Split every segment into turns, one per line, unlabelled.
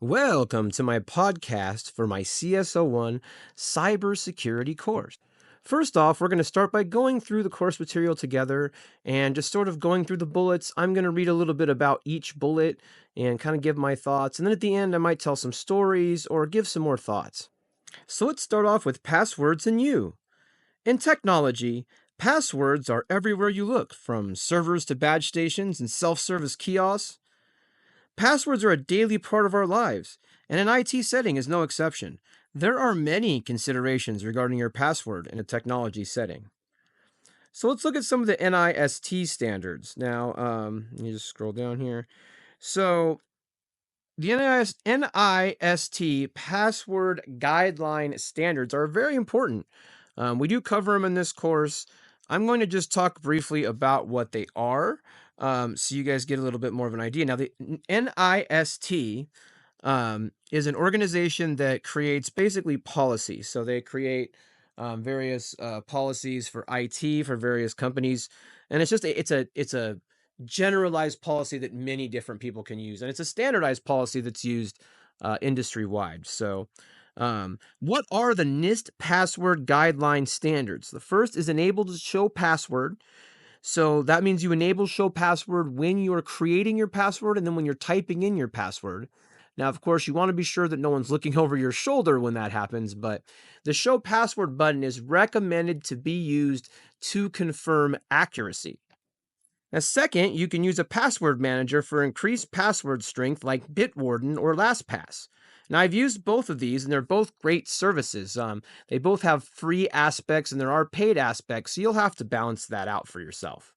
Welcome to my podcast for my CS-01 cybersecurity course. First off, we're going to start by going through the course material together and just sort of going through the bullets. I'm going to read a little bit about each bullet and kind of give my thoughts. And then at the end, I might tell some stories or give some more thoughts. So let's start off with passwords and you. In technology, passwords are everywhere you look, from servers to badge stations and self-service kiosks. Passwords are a daily part of our lives, and an IT setting is no exception. There are many considerations regarding your password in a technology setting. So let's look at some of the NIST standards. Now, let me just scroll down here. So the NIST password guideline standards are very important. We do cover them in this course. I'm going to just talk briefly about what they are, so you guys get a little bit more of an idea. Now, the NIST is an organization that creates basically policy. So they create various policies for IT for various companies, and it's a generalized policy that many different people can use, and it's a standardized policy that's used industry wide. So what are the NIST password guideline standards? The first is enable to show password. So that means you enable show password when you are creating your password and then when you're typing in your password. Now, of course, you want to be sure that no one's looking over your shoulder when that happens, but the show password button is recommended to be used to confirm accuracy. Now, second, you can use a password manager for increased password strength like Bitwarden or LastPass. Now, I've used both of these, and they're both great services. They both have free aspects, and there are paid aspects, so you'll have to balance that out for yourself.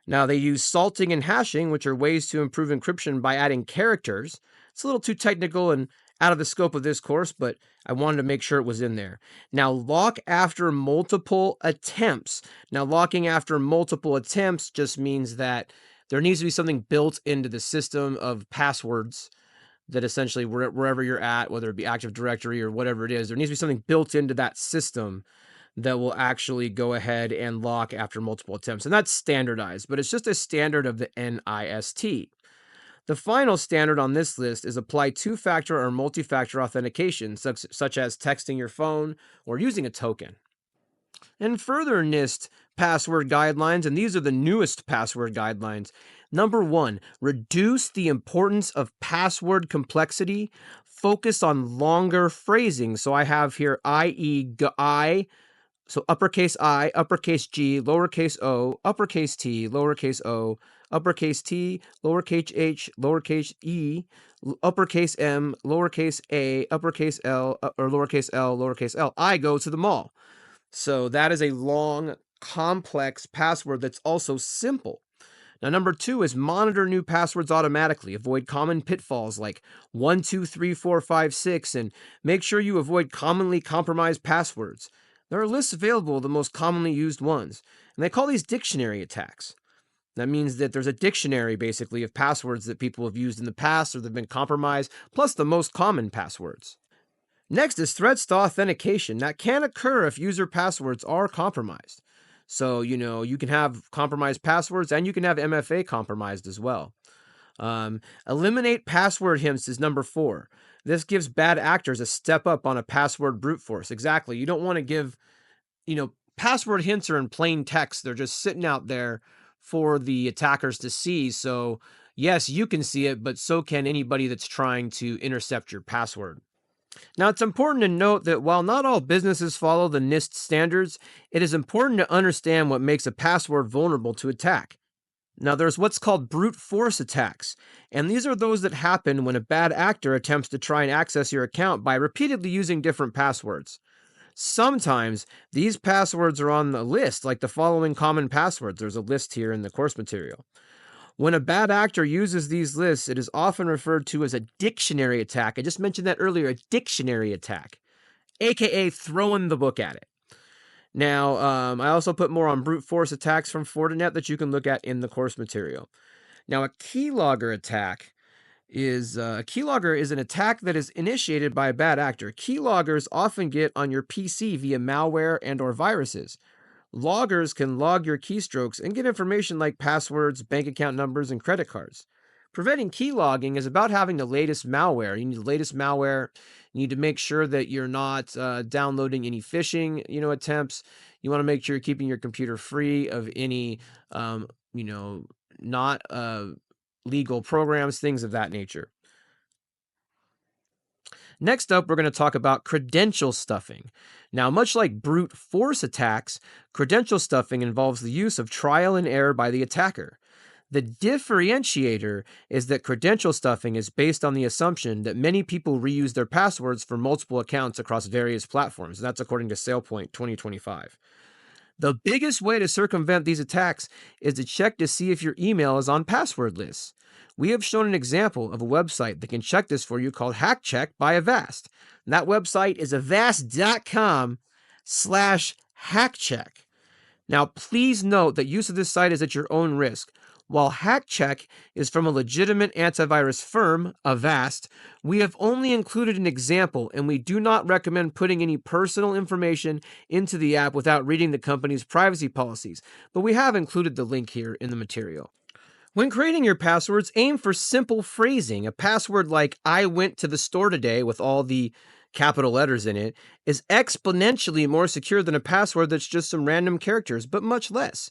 Now, they use salting and hashing, which are ways to improve encryption by adding characters. It's a little too technical and out of the scope of this course, but I wanted to make sure it was in there. Now, lock after multiple attempts. Now, locking after multiple attempts just means that there needs to be something built into the system of passwords that essentially wherever you're at, whether it be Active Directory or whatever it is, there needs to be something built into that system that will actually go ahead and lock after multiple attempts. And that's standardized, but it's just a standard of the NIST. The final standard on this list is apply two-factor or multi-factor authentication, such as texting your phone or using a token. And further NIST password guidelines, and these are the newest password guidelines. Number 1, reduce the importance of password complexity. Focus on longer phrasing. So I have here I, so uppercase I, uppercase G, lowercase o, uppercase T, lowercase o, uppercase T, lowercase h, lowercase e, uppercase M, lowercase a, uppercase L, or lowercase L, lowercase L. I go to the mall. So that is a long, complex password that's also simple. Now, number 2 is monitor new passwords automatically. Avoid common pitfalls like 1, 2, 3, 4, 5, 6, and make sure you avoid commonly compromised passwords. There are lists available of the most commonly used ones, and they call these dictionary attacks. That means that there's a dictionary, basically, of passwords that people have used in the past or that have been compromised, plus the most common passwords. Next is threats to authentication. That can occur if user passwords are compromised. So, you can have compromised passwords and you can have MFA compromised as well. Eliminate password hints is number 4. This gives bad actors a step up on a password brute force. Exactly. You don't want to give, password hints are in plain text. They're just sitting out there for the attackers to see. So, yes, you can see it, but so can anybody that's trying to intercept your password. Now, it's important to note that while not all businesses follow the NIST standards, it is important to understand what makes a password vulnerable to attack. Now, there's what's called brute force attacks, and these are those that happen when a bad actor attempts to try and access your account by repeatedly using different passwords. Sometimes these passwords are on the list, like the following common passwords. There's a list here in the course material. When a bad actor uses these lists, it is often referred to as a dictionary attack. I just mentioned that earlier, a dictionary attack, aka throwing the book at it. Now, I also put more on brute force attacks from Fortinet that you can look at in the course material. Now, a keylogger attack is an attack that is initiated by a bad actor. Keyloggers often get on your PC via malware and or viruses. Loggers can log your keystrokes and get information like passwords, bank account numbers, and credit cards. Preventing keylogging is about having the latest malware. You need the latest malware. You need to make sure that you're not downloading any phishing, attempts. You want to make sure you're keeping your computer free of any, um, you know, not legal programs, things of that nature. Next up, we're going to talk about credential stuffing. Now, much like brute force attacks, credential stuffing involves the use of trial and error by the attacker. The differentiator is that credential stuffing is based on the assumption that many people reuse their passwords for multiple accounts across various platforms. That's according to SailPoint 2025. The biggest way to circumvent these attacks is to check to see if your email is on password lists. We have shown an example of a website that can check this for you called HackCheck by Avast. And that website is avast.com/hackcheck. Now, please note that use of this site is at your own risk. While HackCheck is from a legitimate antivirus firm, Avast, we have only included an example and we do not recommend putting any personal information into the app without reading the company's privacy policies, but we have included the link here in the material. When creating your passwords, aim for simple phrasing. A password like "I went to the store today" with all the capital letters in it is exponentially more secure than a password that's just some random characters, but much less.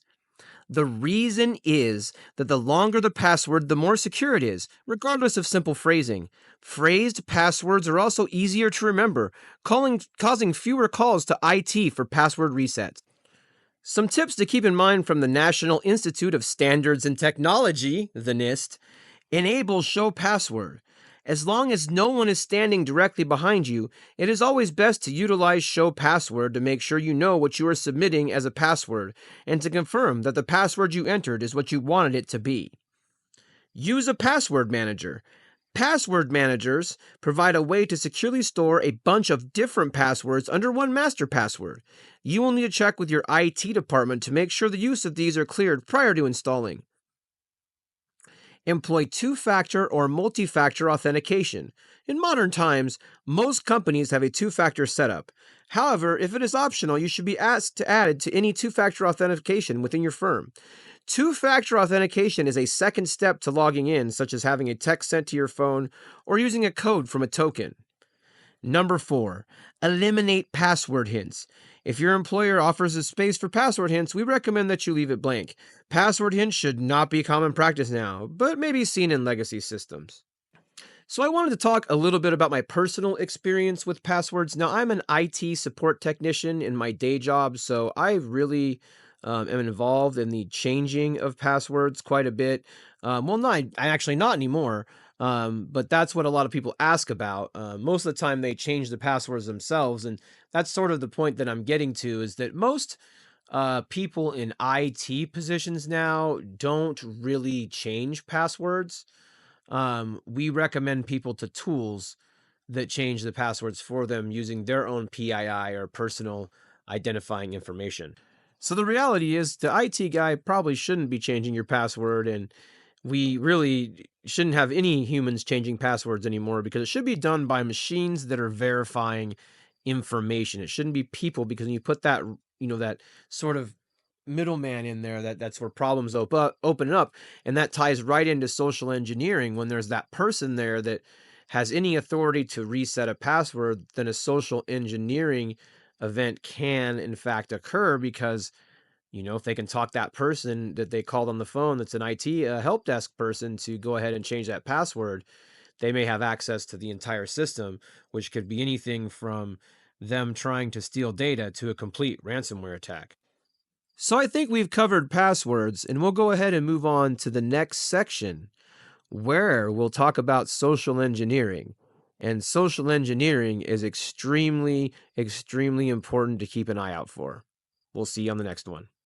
The reason is that the longer the password, the more secure it is, regardless of simple phrasing. Phrased passwords are also easier to remember, causing fewer calls to IT for password resets. Some tips to keep in mind from the National Institute of Standards and Technology, the NIST: enable show password. As long as no one is standing directly behind you, it is always best to utilize show password to make sure you know what you are submitting as a password and to confirm that the password you entered is what you wanted it to be. Use a password manager. Password managers provide a way to securely store a bunch of different passwords under one master password. You will need to check with your IT department to make sure the use of these are cleared prior to installing. Employ two-factor or multi-factor authentication. In modern times, most companies have a two-factor setup. However, if it is optional, you should be asked to add it to any two-factor authentication within your firm. Two-factor authentication is a second step to logging in, such as having a text sent to your phone or using a code from a token. Number 4, eliminate password hints. If your employer offers a space for password hints, we recommend that you leave it blank. Password hints should not be common practice now, but may be seen in legacy systems. So I wanted to talk a little bit about my personal experience with passwords. Now, I'm an IT support technician in my day job, so I really am involved in the changing of passwords quite a bit. Well, not I actually not anymore, but that's what a lot of people ask about. Most of the time, they change the passwords themselves, and that's sort of the point that I'm getting to. Is that most people in IT positions now don't really change passwords. We recommend people to tools that change the passwords for them using their own PII or personal identifying information. So the reality is the IT guy probably shouldn't be changing your password, and we really shouldn't have any humans changing passwords anymore because it should be done by machines that are verifying information. It shouldn't be people, because when you put that, that sort of middleman in there, that's where problems open up, and that ties right into social engineering. When there's that person there that has any authority to reset a password, then a social engineering event can in fact occur, because if they can talk that person that they called on the phone, that's an IT help desk person, to go ahead and change that password, they may have access to the entire system, which could be anything from them trying to steal data to a complete ransomware attack. So I think we've covered passwords, and we'll go ahead and move on to the next section, where we'll talk about social engineering. And social engineering is extremely, extremely important to keep an eye out for. We'll see you on the next one.